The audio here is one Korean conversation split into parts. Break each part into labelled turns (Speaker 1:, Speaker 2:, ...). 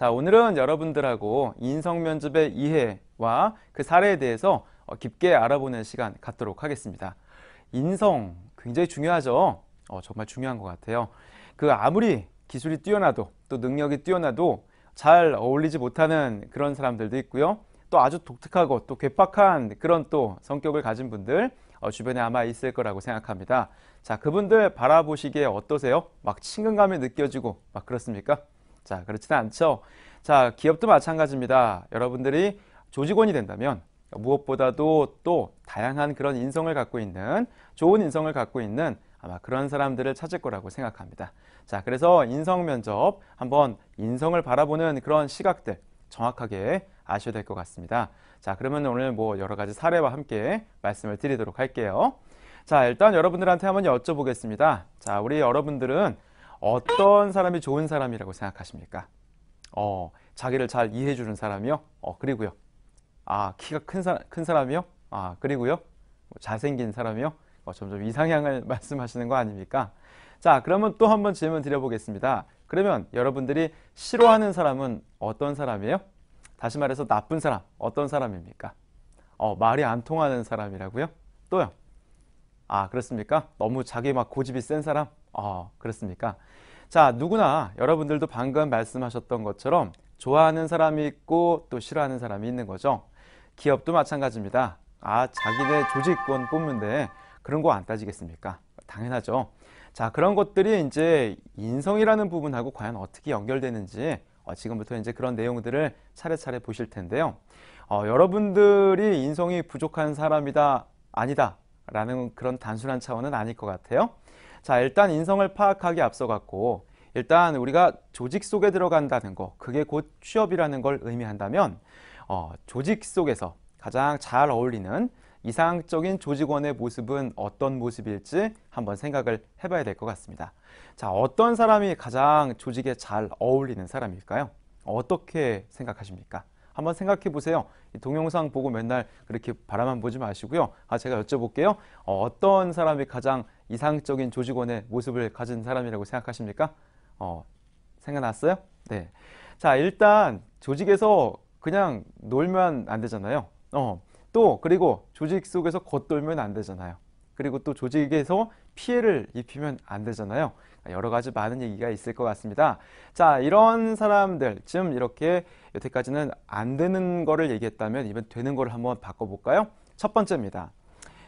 Speaker 1: 자, 오늘은 여러분들하고 인성면접의 이해와 그 사례에 대해서 깊게 알아보는 시간 갖도록 하겠습니다. 인성 굉장히 중요하죠. 정말 중요한 것 같아요. 그 아무리 기술이 뛰어나도 또 능력이 뛰어나도 잘 어울리지 못하는 그런 사람들도 있고요. 또 아주 독특하고 또 괴팍한 그런 또 성격을 가진 분들 주변에 아마 있을 거라고 생각합니다. 자, 그분들 바라보시기에 어떠세요? 막 친근감이 느껴지고 막 그렇습니까? 자, 그렇지는 않죠. 자, 기업도 마찬가지입니다. 여러분들이 조직원이 된다면 무엇보다도 또 다양한 그런 인성을 갖고 있는 좋은 인성을 갖고 있는 아마 그런 사람들을 찾을 거라고 생각합니다. 자, 그래서 인성 면접 한번 인성을 바라보는 그런 시각들 정확하게 아셔야 될 것 같습니다. 자, 그러면 오늘 뭐 여러 가지 사례와 함께 말씀을 드리도록 할게요. 자, 일단 여러분들한테 한번 여쭤보겠습니다. 자, 우리 여러분들은 어떤 사람이 좋은 사람이라고 생각하십니까? 자기를 잘 이해해 주는 사람이요? 그리고요. 키가 큰 사람이요? 그리고요. 잘생긴 사람이요? 점점 이상향을 말씀하시는 거 아닙니까? 자, 그러면 또 한번 질문 드려보겠습니다. 그러면 여러분들이 싫어하는 사람은 어떤 사람이에요? 다시 말해서 나쁜 사람, 어떤 사람입니까? 말이 안 통하는 사람이라고요? 또요? 그렇습니까? 너무 자기 막 고집이 센 사람? 그렇습니까? 자, 누구나 여러분들도 방금 말씀하셨던 것처럼 좋아하는 사람이 있고 또 싫어하는 사람이 있는 거죠. 기업도 마찬가지입니다. 자기네 조직원 뽑는데 그런 거 안 따지겠습니까? 당연하죠. 자, 그런 것들이 이제 인성이라는 부분하고 과연 어떻게 연결되는지 지금부터 이제 그런 내용들을 차례차례 보실 텐데요. 여러분들이 인성이 부족한 사람이다, 아니다 라는 그런 단순한 차원은 아닐 것 같아요. 자, 일단 인성을 파악하기 앞서 갖고 일단 우리가 조직 속에 들어간다는 거, 그게 곧 취업이라는 걸 의미한다면 조직 속에서 가장 잘 어울리는 이상적인 조직원의 모습은 어떤 모습일지 한번 생각을 해봐야 될 것 같습니다. 자, 어떤 사람이 가장 조직에 잘 어울리는 사람일까요? 어떻게 생각하십니까? 한번 생각해 보세요. 이 동영상 보고 맨날 그렇게 바라만 보지 마시고요. 제가 여쭤볼게요. 어떤 사람이 가장 이상적인 조직원의 모습을 가진 사람이라고 생각하십니까? 생각났어요? 네. 자, 일단 조직에서 그냥 놀면 안 되잖아요. 또 그리고 조직 속에서 겉돌면 안 되잖아요. 그리고 또 조직에서 피해를 입히면 안 되잖아요. 여러 가지 많은 얘기가 있을 것 같습니다. 자, 이런 사람들, 지금 이렇게 여태까지는 안 되는 거를 얘기했다면 이번 되는 거를 한번 바꿔볼까요? 첫 번째입니다.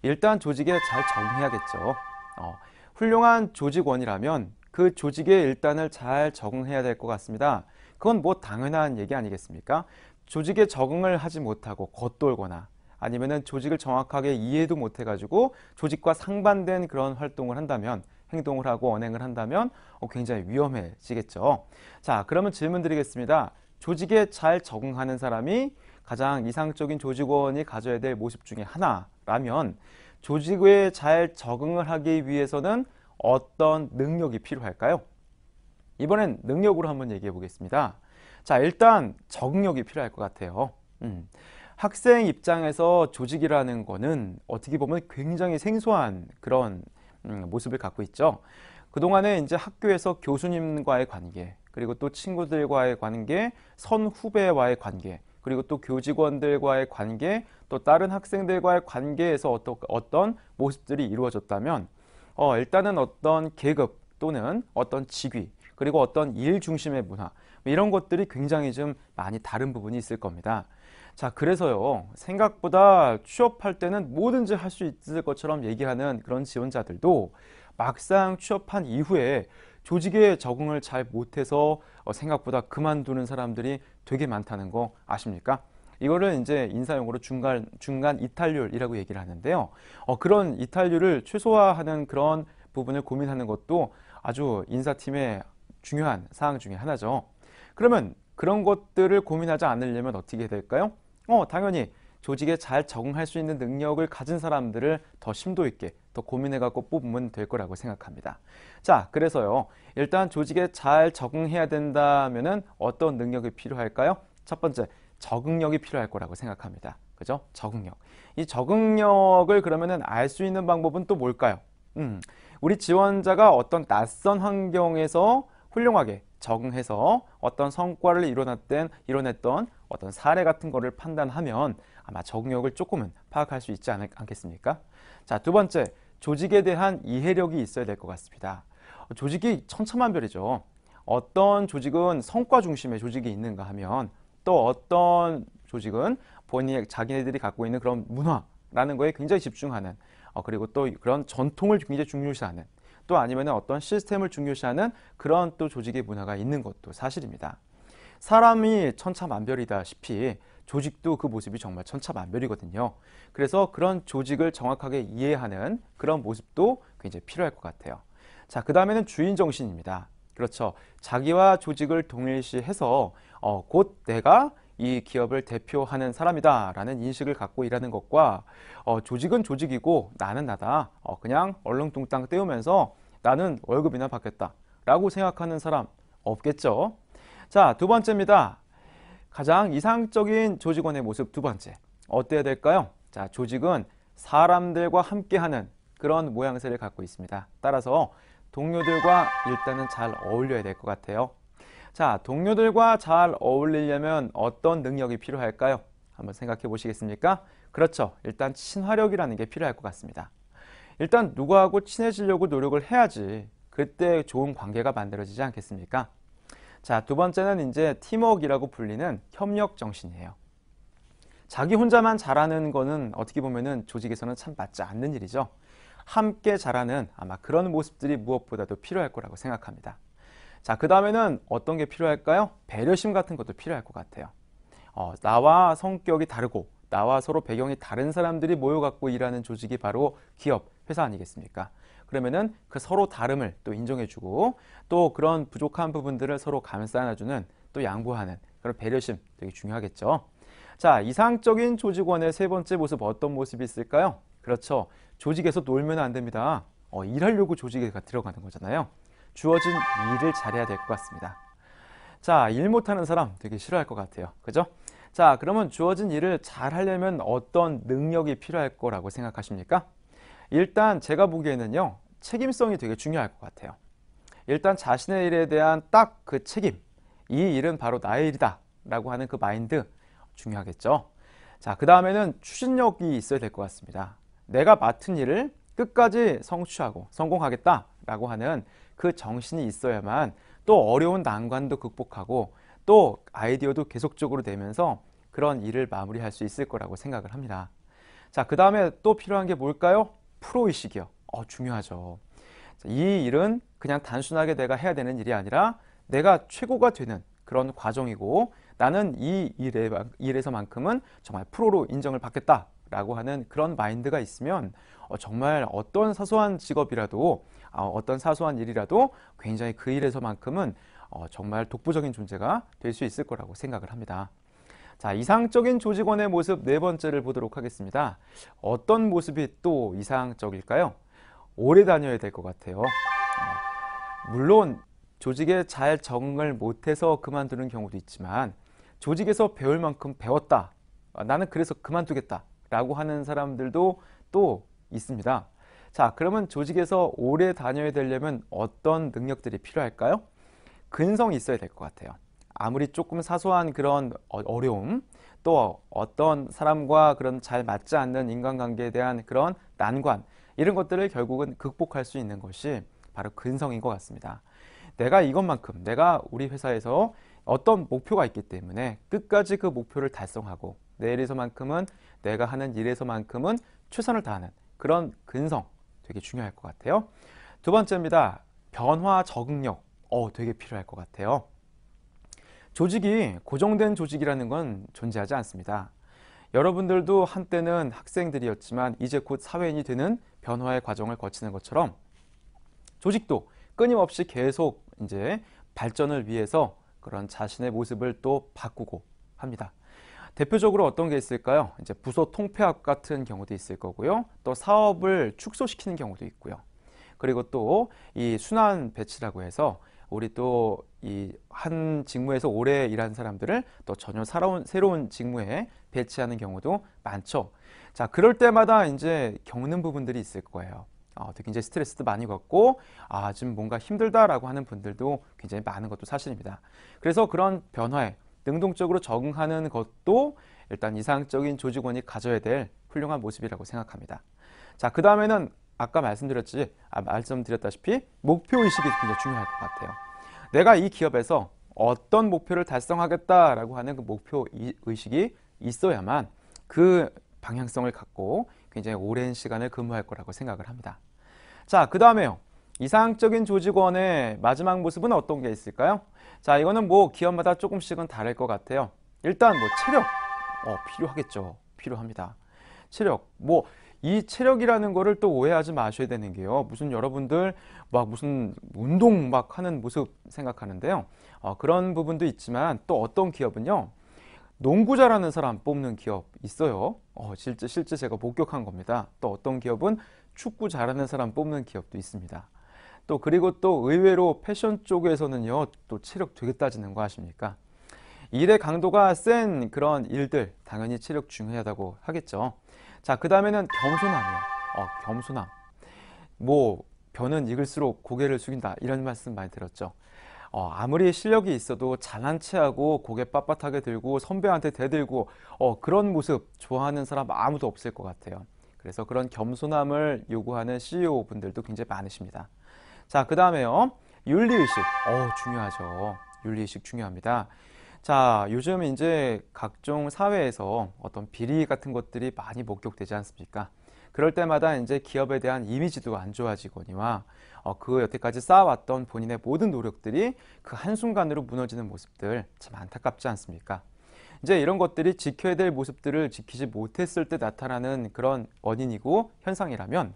Speaker 1: 일단 조직에 잘 적응해야겠죠. 훌륭한 조직원이라면 그 조직의 일단을 잘 적응해야 될 것 같습니다. 그건 뭐 당연한 얘기 아니겠습니까? 조직에 적응을 하지 못하고 겉돌거나 아니면은 조직을 정확하게 이해도 못해가지고 조직과 상반된 그런 활동을 한다면 행동을 하고 언행을 한다면 굉장히 위험해지겠죠. 자, 그러면 질문 드리겠습니다. 조직에 잘 적응하는 사람이 가장 이상적인 조직원이 가져야 될 모습 중에 하나라면 조직에 잘 적응을 하기 위해서는 어떤 능력이 필요할까요? 이번엔 능력으로 한번 얘기해 보겠습니다. 자, 일단 적응력이 필요할 것 같아요. 학생 입장에서 조직이라는 거는 어떻게 보면 굉장히 생소한 그런 모습을 갖고 있죠. 그동안에 이제 학교에서 교수님과의 관계, 그리고 또 친구들과의 관계, 선후배와의 관계, 그리고 또 교직원들과의 관계, 또 다른 학생들과의 관계에서 어떤 모습들이 이루어졌다면 일단은 어떤 계급 또는 어떤 직위, 그리고 어떤 일 중심의 문화, 이런 것들이 굉장히 좀 많이 다른 부분이 있을 겁니다. 자, 그래서요, 생각보다 취업할 때는 뭐든지 할 수 있을 것처럼 얘기하는 그런 지원자들도 막상 취업한 이후에 조직에 적응을 잘 못해서 생각보다 그만두는 사람들이 되게 많다는 거 아십니까? 이거를 이제 인사용어로 중간 이탈률이라고 얘기를 하는데요. 그런 이탈률을 최소화하는 그런 부분을 고민하는 것도 아주 인사팀의 중요한 사항 중에 하나죠. 그러면 그런 것들을 고민하지 않으려면 어떻게 해야 될까요? 당연히 조직에 잘 적응할 수 있는 능력을 가진 사람들을 더 심도 있게 더 고민해갖고 뽑으면 될 거라고 생각합니다. 자, 그래서요, 일단 조직에 잘 적응해야 된다면은 어떤 능력이 필요할까요? 첫 번째, 적응력이 필요할 거라고 생각합니다. 그죠? 적응력. 이 적응력을 그러면은 알 수 있는 방법은 또 뭘까요? 우리 지원자가 어떤 낯선 환경에서 훌륭하게 적응해서 어떤 성과를 이뤄냈던 어떤 사례 같은 거를 판단하면 아마 적응력을 조금은 파악할 수 있지 않겠습니까? 자, 두 번째, 조직에 대한 이해력이 있어야 될 것 같습니다. 조직이 천차만별이죠. 어떤 조직은 성과 중심의 조직이 있는가 하면 또 어떤 조직은 자기네들이 갖고 있는 그런 문화라는 거에 굉장히 집중하는 그리고 또 그런 전통을 굉장히 중요시하는 또 아니면 어떤 시스템을 중요시하는 그런 또 조직의 문화가 있는 것도 사실입니다. 사람이 천차만별이다시피 조직도 그 모습이 정말 천차만별이거든요. 그래서 그런 조직을 정확하게 이해하는 그런 모습도 굉장히 필요할 것 같아요. 자, 그 다음에는 주인 정신입니다. 그렇죠. 자기와 조직을 동일시해서 곧 내가 이 기업을 대표하는 사람이다 라는 인식을 갖고 일하는 것과 조직은 조직이고 나는 나다, 그냥 얼렁뚱땅 때우면서 나는 월급이나 받겠다 라고 생각하는 사람 없겠죠. 자, 두 번째입니다. 가장 이상적인 조직원의 모습 두 번째, 어때야 될까요? 자, 조직은 사람들과 함께하는 그런 모양새를 갖고 있습니다. 따라서 동료들과 일단은 잘 어울려야 될 것 같아요. 자, 동료들과 잘 어울리려면 어떤 능력이 필요할까요? 한번 생각해 보시겠습니까? 그렇죠. 일단 친화력이라는 게 필요할 것 같습니다. 일단 누구하고 친해지려고 노력을 해야지 그때 좋은 관계가 만들어지지 않겠습니까? 자, 두 번째는 이제 팀워크이라고 불리는 협력 정신이에요. 자기 혼자만 잘하는 거는 어떻게 보면은 조직에서는 참 맞지 않는 일이죠. 함께 잘하는 아마 그런 모습들이 무엇보다도 필요할 거라고 생각합니다. 자, 그 다음에는 어떤 게 필요할까요? 배려심 같은 것도 필요할 것 같아요. 나와 성격이 다르고 나와 서로 배경이 다른 사람들이 모여갖고 일하는 조직이 바로 기업, 회사 아니겠습니까? 그러면은 그 서로 다름을 또 인정해주고 또 그런 부족한 부분들을 서로 감싸 안아주는 또 양보하는 그런 배려심 되게 중요하겠죠. 자, 이상적인 조직원의 세 번째 모습 어떤 모습이 있을까요? 그렇죠. 조직에서 놀면 안 됩니다. 일하려고 조직에 들어가는 거잖아요. 주어진 일을 잘해야 될 것 같습니다. 자, 일 못하는 사람 되게 싫어할 것 같아요. 그죠? 자, 그러면 주어진 일을 잘 하려면 어떤 능력이 필요할 거라고 생각하십니까? 일단 제가 보기에는요, 책임성이 되게 중요할 것 같아요. 일단 자신의 일에 대한 딱 그 책임, 이 일은 바로 나의 일이다 라고 하는 그 마인드 중요하겠죠. 자, 그 다음에는 추진력이 있어야 될 것 같습니다. 내가 맡은 일을 끝까지 성취하고 성공하겠다 라고 하는 그 정신이 있어야만 또 어려운 난관도 극복하고 또 아이디어도 계속적으로 내면서 그런 일을 마무리할 수 있을 거라고 생각을 합니다. 자, 그 다음에 또 필요한 게 뭘까요? 프로의식이요. 중요하죠. 이 일은 그냥 단순하게 내가 해야 되는 일이 아니라 내가 최고가 되는 그런 과정이고 나는 이 일에서만큼은 정말 프로로 인정을 받겠다라고 하는 그런 마인드가 있으면 정말 어떤 사소한 직업이라도 어떤 사소한 일이라도 굉장히 그 일에서만큼은 정말 독보적인 존재가 될 수 있을 거라고 생각을 합니다. 자, 이상적인 조직원의 모습 네 번째를 보도록 하겠습니다. 어떤 모습이 또 이상적일까요? 오래 다녀야 될 것 같아요. 물론 조직에 잘 적응을 못해서 그만두는 경우도 있지만 조직에서 배울 만큼 배웠다. 나는 그래서 그만두겠다. 라고 하는 사람들도 또 있습니다. 자, 그러면 조직에서 오래 다녀야 되려면 어떤 능력들이 필요할까요? 근성이 있어야 될 것 같아요. 아무리 조금 사소한 그런 어려움, 또 어떤 사람과 그런 잘 맞지 않는 인간관계에 대한 그런 난관, 이런 것들을 결국은 극복할 수 있는 것이 바로 근성인 것 같습니다. 내가 우리 회사에서 어떤 목표가 있기 때문에 끝까지 그 목표를 달성하고 내 일에서만큼은 내가 하는 일에서만큼은 최선을 다하는 그런 근성 되게 중요할 것 같아요. 두 번째입니다. 변화 적응력 되게 필요할 것 같아요. 조직이 고정된 조직이라는 건 존재하지 않습니다. 여러분들도 한때는 학생들이었지만 이제 곧 사회인이 되는 변화의 과정을 거치는 것처럼 조직도 끊임없이 계속 이제 발전을 위해서 그런 자신의 모습을 또 바꾸고 합니다. 대표적으로 어떤 게 있을까요? 이제 부서 통폐합 같은 경우도 있을 거고요. 또 사업을 축소시키는 경우도 있고요. 그리고 또 이 순환 배치라고 해서 우리 또 이 한 직무에서 오래 일한 사람들을 또 전혀 새로운 직무에 배치하는 경우도 많죠. 자, 그럴 때마다 이제 겪는 부분들이 있을 거예요. 굉장히 스트레스도 많이 받고 지금 뭔가 힘들다라고 하는 분들도 굉장히 많은 것도 사실입니다. 그래서 그런 변화에 능동적으로 적응하는 것도 일단 이상적인 조직원이 가져야 될 훌륭한 모습이라고 생각합니다. 자, 그 다음에는 아까 말씀드렸다시피 목표의식이 굉장히 중요할 것 같아요. 내가 이 기업에서 어떤 목표를 달성하겠다라고 하는 그 목표의식이 있어야만 그 방향성을 갖고 굉장히 오랜 시간을 근무할 거라고 생각을 합니다. 자, 그 다음에요. 이상적인 조직원의 마지막 모습은 어떤 게 있을까요? 자, 이거는 뭐 기업마다 조금씩은 다를 것 같아요. 일단 뭐 체력, 필요하겠죠. 필요합니다. 체력, 뭐 이 체력이라는 거를 또 오해하지 마셔야 되는 게요. 무슨 여러분들 막 무슨 운동 막 하는 모습 생각하는데요. 그런 부분도 있지만 또 어떤 기업은요. 농구 잘하는 사람 뽑는 기업 있어요. 실제 제가 목격한 겁니다. 또 어떤 기업은 축구 잘하는 사람 뽑는 기업도 있습니다. 또 그리고 또 의외로 패션 쪽에서는요. 또 체력 되게 따지는 거 아십니까? 일의 강도가 센 그런 일들 당연히 체력 중요하다고 하겠죠. 자, 그 다음에는 겸손함이요. 겸손함. 뭐 벼는 익을수록 고개를 숙인다 이런 말씀 많이 들었죠. 아무리 실력이 있어도 잘난 체하고 고개 빳빳하게 들고 선배한테 대들고 그런 모습 좋아하는 사람 아무도 없을 것 같아요. 그래서 그런 겸손함을 요구하는 CEO 분들도 굉장히 많으십니다. 자, 그 다음에요. 윤리의식. 중요하죠. 윤리의식 중요합니다. 자, 요즘 이제 각종 사회에서 어떤 비리 같은 것들이 많이 목격되지 않습니까? 그럴 때마다 이제 기업에 대한 이미지도 안 좋아지거니와 그 여태까지 쌓아왔던 본인의 모든 노력들이 그 한순간으로 무너지는 모습들 참 안타깝지 않습니까? 이제 이런 것들이 지켜야 될 모습들을 지키지 못했을 때 나타나는 그런 원인이고 현상이라면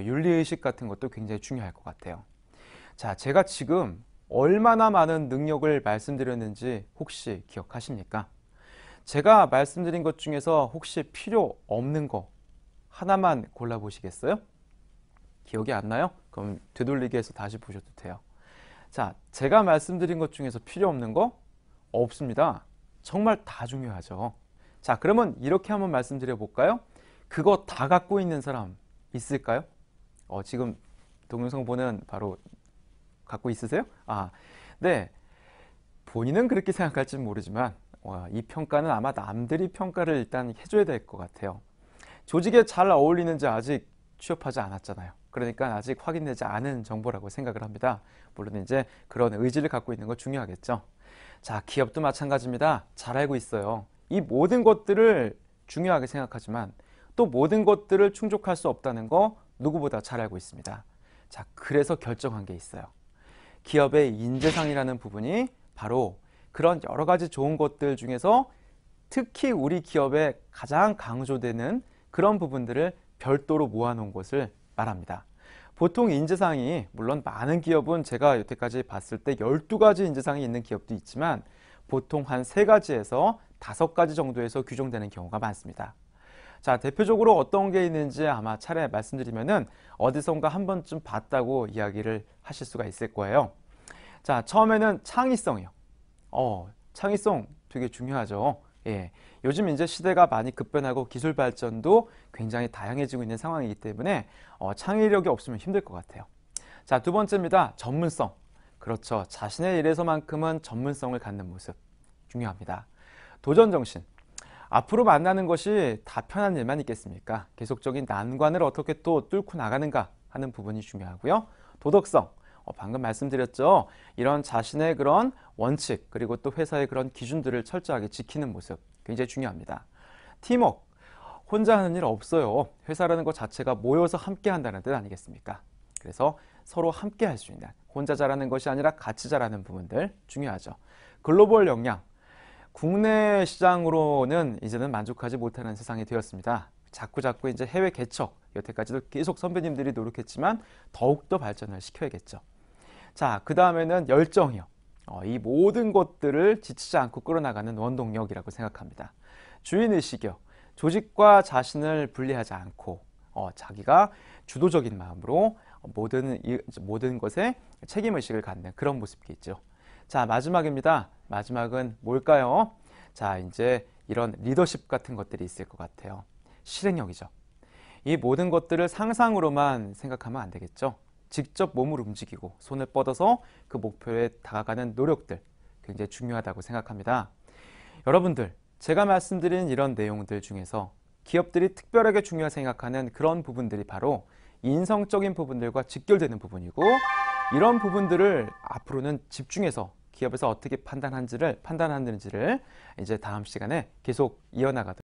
Speaker 1: 윤리의식 같은 것도 굉장히 중요할 것 같아요. 자, 제가 지금 얼마나 많은 능력을 말씀드렸는지 혹시 기억하십니까? 제가 말씀드린 것 중에서 혹시 필요 없는 거 하나만 골라보시겠어요? 기억이 안 나요? 그럼 되돌리기 해서 다시 보셔도 돼요. 자, 제가 말씀드린 것 중에서 필요 없는 거 없습니다. 정말 다 중요하죠. 자, 그러면 이렇게 한번 말씀드려 볼까요? 그거 다 갖고 있는 사람 있을까요? 지금 동영상 보는 바로 갖고 있으세요? 네. 본인은 그렇게 생각할지 모르지만 이 평가는 아마 남들이 평가를 일단 해줘야 될 것 같아요. 조직에 잘 어울리는지 아직 취업하지 않았잖아요. 그러니까 아직 확인되지 않은 정보라고 생각을 합니다. 물론 이제 그런 의지를 갖고 있는 거 중요하겠죠. 자, 기업도 마찬가지입니다. 잘 알고 있어요. 이 모든 것들을 중요하게 생각하지만 또 모든 것들을 충족할 수 없다는 거 누구보다 잘 알고 있습니다. 자, 그래서 결정한 게 있어요. 기업의 인재상이라는 부분이 바로 그런 여러 가지 좋은 것들 중에서 특히 우리 기업에 가장 강조되는 그런 부분들을 별도로 모아놓은 것을 말합니다. 보통 인재상이 물론 많은 기업은 제가 여태까지 봤을 때 12가지 인재상이 있는 기업도 있지만 보통 한 3가지에서 5가지 정도에서 규정되는 경우가 많습니다. 자, 대표적으로 어떤 게 있는지 아마 차례 말씀드리면은 어디선가 한 번쯤 봤다고 이야기를 하실 수가 있을 거예요. 자, 처음에는 창의성이요. 창의성 되게 중요하죠. 예. 요즘 이제 시대가 많이 급변하고 기술 발전도 굉장히 다양해지고 있는 상황이기 때문에 창의력이 없으면 힘들 것 같아요. 자, 두 번째입니다. 전문성. 그렇죠. 자신의 일에서만큼은 전문성을 갖는 모습 중요합니다. 도전정신. 앞으로 만나는 것이 다 편한 일만 있겠습니까? 계속적인 난관을 어떻게 또 뚫고 나가는가 하는 부분이 중요하고요. 도덕성. 방금 말씀드렸죠. 이런 자신의 그런 원칙 그리고 또 회사의 그런 기준들을 철저하게 지키는 모습 굉장히 중요합니다. 팀워크. 혼자 하는 일 없어요. 회사라는 것 자체가 모여서 함께 한다는 뜻 아니겠습니까? 그래서 서로 함께 할 수 있는 혼자 잘하는 것이 아니라 같이 잘하는 부분들 중요하죠. 글로벌 역량. 국내 시장으로는 이제는 만족하지 못하는 세상이 되었습니다. 자꾸 이제 해외 개척, 여태까지도 계속 선배님들이 노력했지만 더욱더 발전을 시켜야겠죠. 자, 그 다음에는 열정이요. 이 모든 것들을 지치지 않고 끌어나가는 원동력이라고 생각합니다. 주인의식이요. 조직과 자신을 분리하지 않고 자기가 주도적인 마음으로 모든 것에 책임의식을 갖는 그런 모습이 있죠. 자, 마지막입니다. 마지막은 뭘까요? 자, 이제 이런 리더십 같은 것들이 있을 것 같아요. 실행력이죠. 이 모든 것들을 상상으로만 생각하면 안 되겠죠. 직접 몸을 움직이고 손을 뻗어서 그 목표에 다가가는 노력들 굉장히 중요하다고 생각합니다. 여러분들, 제가 말씀드린 이런 내용들 중에서 기업들이 특별하게 중요하게 생각하는 그런 부분들이 바로 인성적인 부분들과 직결되는 부분이고, 이런 부분들을 앞으로는 집중해서 기업에서 어떻게 판단하는지를 이제 다음 시간에 계속 이어나가도록